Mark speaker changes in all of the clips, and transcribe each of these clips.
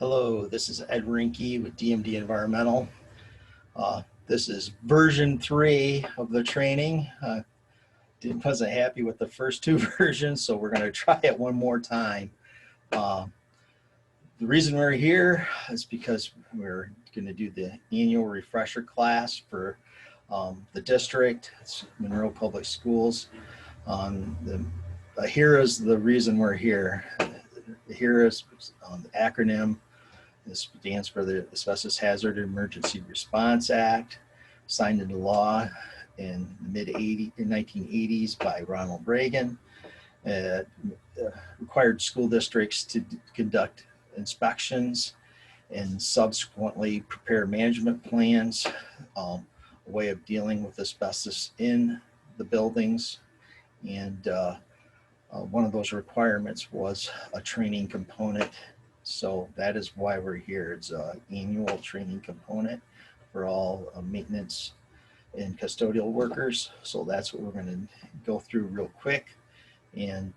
Speaker 1: Hello, this is Ed Rinke with DMD Environmental. This is version 3 of the training. Wasn't happy with the first 2 versions, so we're going to try it one more time. The reason we're here is because we're going to do the annual refresher class for the district. It's Monroe Public Schools. Here is the reason we're here. Here is the acronym. This stands for the Asbestos Hazard Emergency Response Act, signed into law in the mid-1980s by Ronald Reagan. Required school districts to conduct inspections and subsequently prepare management plans, a way of dealing with asbestos in the buildings. And one of those requirements was a training component. So that is why we're here. It's an annual training component for all maintenance and custodial workers. So that's what we're going to go through real quick. And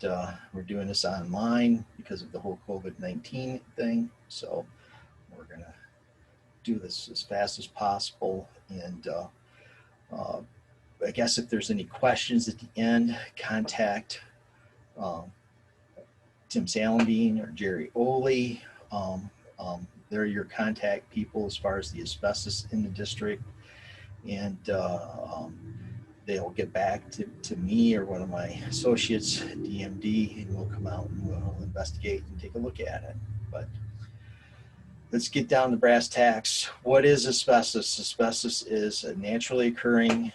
Speaker 1: we're doing this online because of the whole COVID-19 thing. So we're going to do this as fast as possible. And I guess if there's any questions at the end, contact Tim Salenbean or Jerry Oley. They're your contact people as far as the asbestos in the district. And they'll get back to me or one of my associates at DMD, and we'll come out and we'll investigate and take a look at it. But let's get down to brass tacks. What is asbestos? Asbestos is a naturally occurring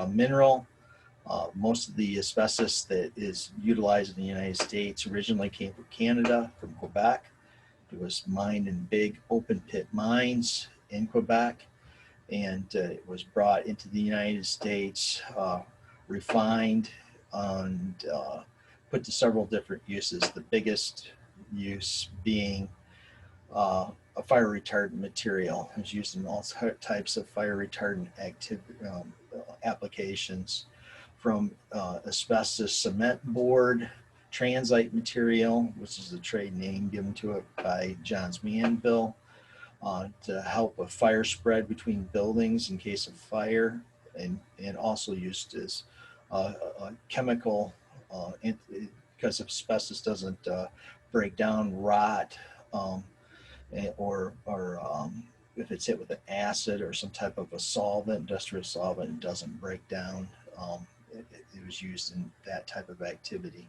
Speaker 1: mineral. Most of the asbestos that is utilized in the United States originally came from Canada, from Quebec. It was mined in big open pit mines in Quebec, and it was brought into the United States, refined, and put to several different uses. The biggest use being a fire retardant material. It was used in all types of fire retardant applications, from asbestos cement board, transite material, which is the trade name given to it by Johns Manville, to help with fire spread between buildings in case of fire, and also used as a chemical, because asbestos doesn't break down, rot, or if it's hit with an acid or some type of a solvent, industrial solvent, it doesn't break down. It was used in that type of activity.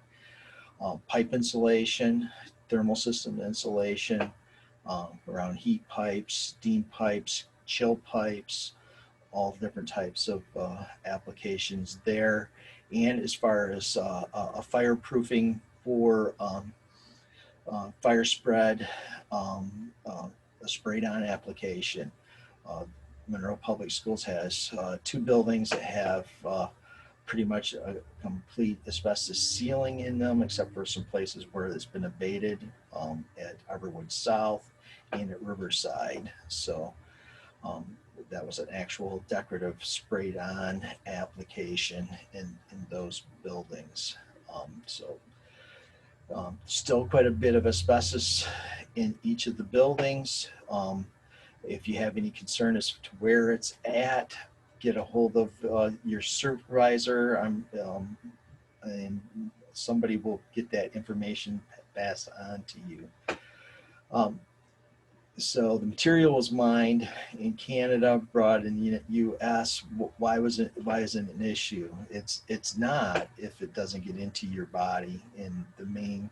Speaker 1: Pipe insulation, thermal system insulation, around heat pipes, steam pipes, chill pipes, all different types of applications there. And as far as a fireproofing for fire spread, a sprayed-on application. Monroe Public Schools has 2 buildings that have pretty much a complete asbestos ceiling in them, except for some places where it's been abated, at Arborwood South and at Riverside. So that was an actual decorative sprayed on application in those buildings. Still quite a bit of asbestos in each of the buildings. If you have any concern as to where it's at, get a hold of your supervisor, and somebody will get that information passed on to you. So the material was mined in Canada, brought in the U.S. Why isn't it an issue? It's not if it doesn't get into your body. And the main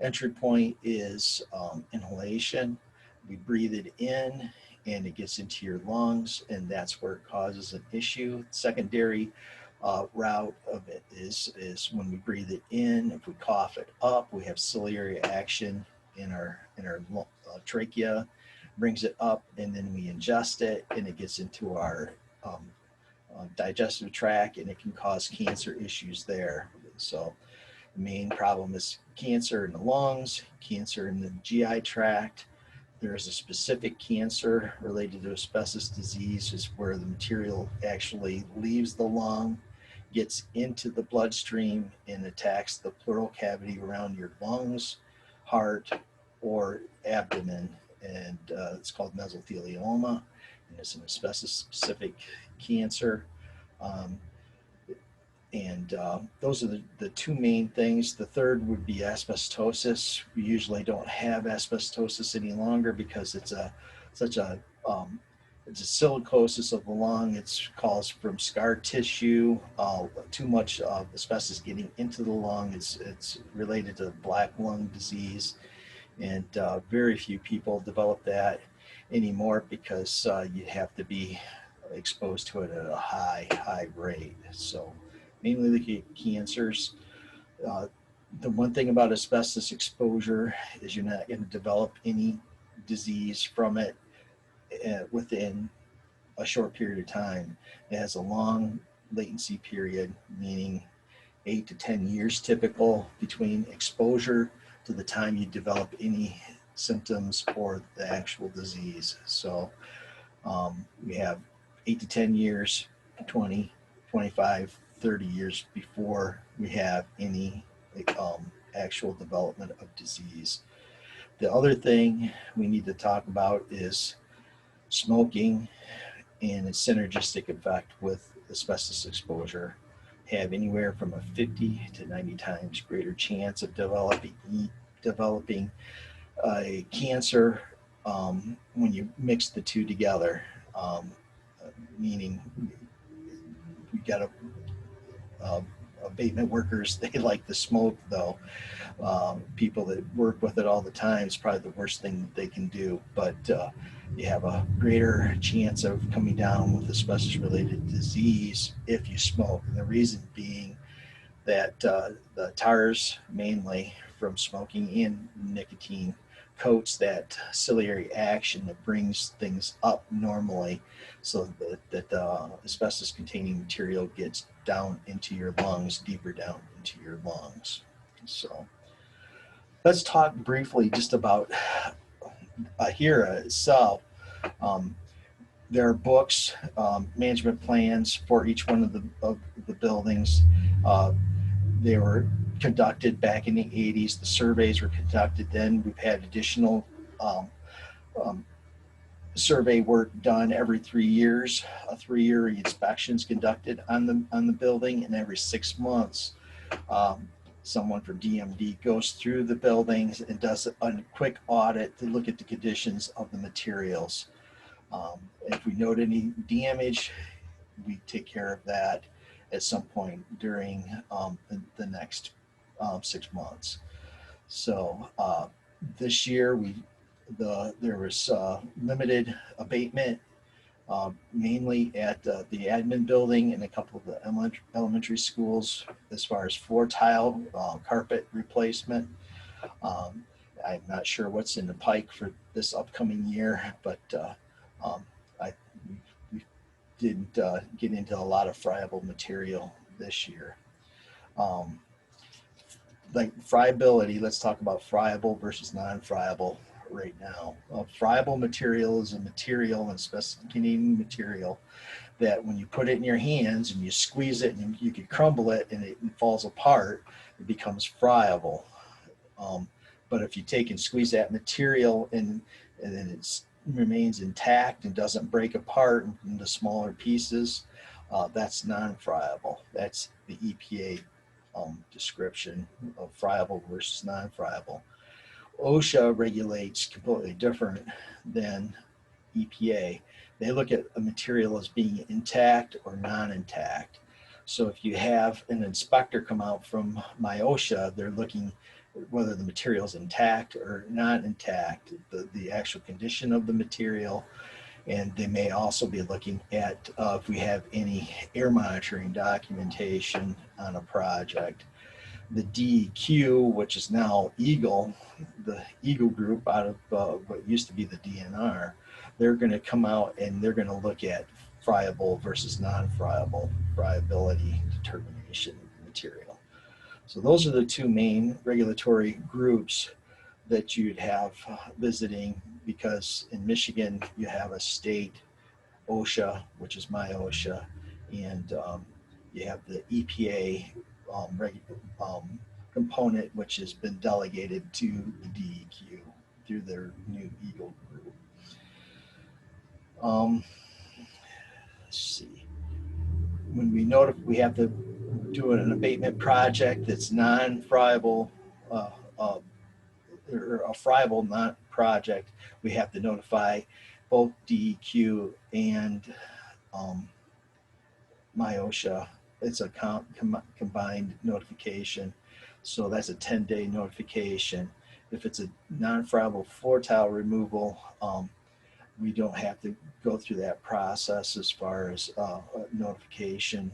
Speaker 1: entry point is inhalation. We breathe it in, and it gets into your lungs, and that's where it causes an issue. Secondary route of it is when we breathe it in. If we cough it up, we have ciliary action in our trachea, brings it up, and then we ingest it, and it gets into our digestive tract, and it can cause cancer issues there. So the main problem is cancer in the lungs, cancer in the GI tract. There's a specific cancer related to asbestos disease, is where the material actually leaves the lung, gets into the bloodstream, and attacks the pleural cavity around your lungs, heart, or abdomen, and it's called mesothelioma, and it's an asbestos-specific cancer. Um, and those are the two main things. The third would be asbestosis. We usually don't have asbestosis any longer because it's such a it's a silicosis of the lung. It's caused from scar tissue. Too much asbestos getting into the lung. It's related to black lung disease, and very few people develop that anymore because you have to be exposed to it at a high rate. So mainly the cancers. Uh, the one thing about asbestos exposure is you're not going to develop any disease from it within a short period of time. It has a long latency period, meaning 8 to 10 years typical between exposure to the time you develop any symptoms or the actual disease. So we have 8 to 10 years, 20, 25, 30 years before we have any actual development of disease. The other thing we need to talk about is smoking and its synergistic effect with asbestos exposure. Have anywhere from a 50 to 90 times greater chance of developing a cancer when you mix the two together. Um, Meaning, we got abatement workers, they like to smoke though. People that work with it all the time is probably the worst thing that they can do. But you have a greater chance of coming down with asbestos related disease if you smoke. And the reason being that the tars, mainly from smoking and nicotine, coats that ciliary action that brings things up normally, so that the asbestos containing material gets down into your lungs, deeper down into your lungs. So let's talk briefly just about HERA itself. Um, there are books, management plans for each one of the buildings. Uh, they were conducted back in the 80s. The surveys were conducted then. We've had additional um, um, survey work done every 3 years. A 3-year inspection is conducted on the building, and every 6 months, um, someone from DMD goes through the buildings and does a quick audit to look at the conditions of the materials. If we note any damage, we take care of that at some point during the next 6 months. So this year there was limited abatement, mainly at the admin building and a couple of the elementary schools as far as floor tile, carpet replacement. Um, I'm not sure what's in the pike for this upcoming year, but um, I we didn't get into a lot of friable material this year. Um, like friability, let's talk about friable versus non-friable right now. Friable material is a material, and specific material, that when you put it in your hands and you squeeze it and you can crumble it and it falls apart, it becomes friable. But if you take and squeeze that material and then it remains intact and doesn't break apart into smaller pieces, that's non-friable. That's the EPA description of friable versus non-friable. OSHA regulates completely different than EPA. They look at a material as being intact or non-intact. So if you have an inspector come out from MyOSHA, they're looking whether the material is intact or not intact, the actual condition of the material, and they may also be looking at if we have any air monitoring documentation on a project. The DEQ, which is now Eagle, the Eagle group out of what used to be the DNR, they're going to come out and they're going to look at friable versus non-friable friability determination material. So those are the two main regulatory groups that you'd have visiting, because in Michigan you have a state OSHA, which is MyOSHA, and you have the EPA component, which has been delegated to the DEQ. through their new Eagle group. Let's see. When we have to do an abatement project that's non-friable, uh, or a friable not project, we have to notify both DEQ and MIOSHA. It's a combined notification. So that's a 10-day notification. If it's a non-friable floor tile removal, we don't have to go through that process as far as notification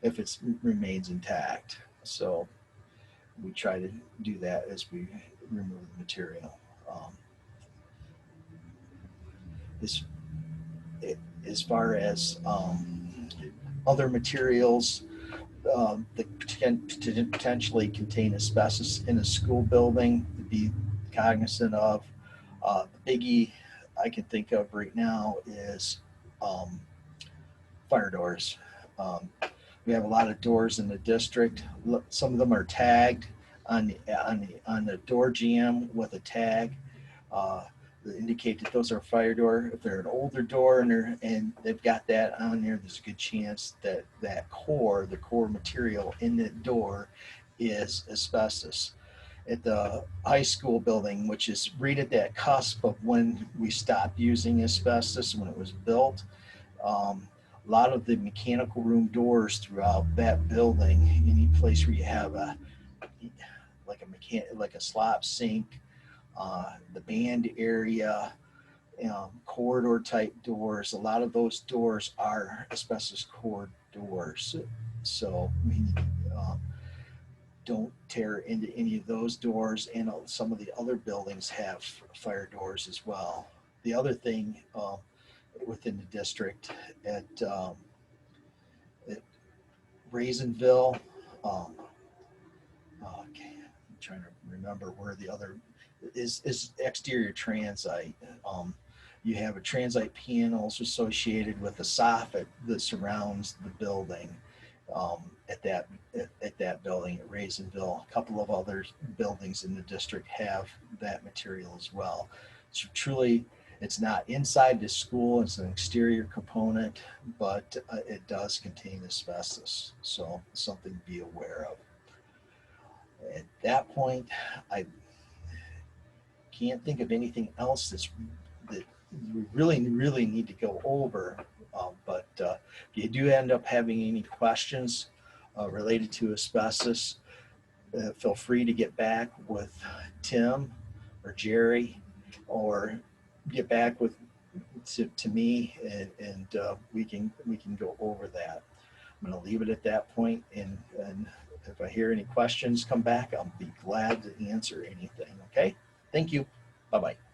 Speaker 1: if it remains intact. So we try to do that as we remove the material. As, as far as other materials that can potentially contain asbestos in a school building to be cognizant of. The biggie I can think of right now is fire doors. Um, we have a lot of doors in the district. Some of them are tagged on the door jamb with a tag that indicate that those are fire door. If they're an older door and they've got that on there, there's a good chance that the core material in the door is asbestos. At the high school building, which is right at that cusp of when we stopped using asbestos when it was built, a lot of the mechanical room doors throughout that building, any place where you have like a slop sink, the band area, corridor type doors, a lot of those doors are asbestos core doors. So we don't tear into any of those doors, and some of the other buildings have fire doors as well. The other thing within the district at Raisinville. Okay, I'm trying to remember where the other is exterior transite. You have a transite panels associated with the soffit that surrounds the building at that building at Raisinville. A couple of other buildings in the district have that material as well. So truly, it's not inside the school, it's an exterior component, but it does contain asbestos. So something to be aware of. At that point, I can't think of anything else that we really need to go over. But if you do end up having any questions related to asbestos, feel free to get back with Tim or Jerry, or get back to me, and we can go over that. I'm going to leave it at that point, and if I hear any questions come back, I'll be glad to answer anything. Okay, thank you. Bye bye.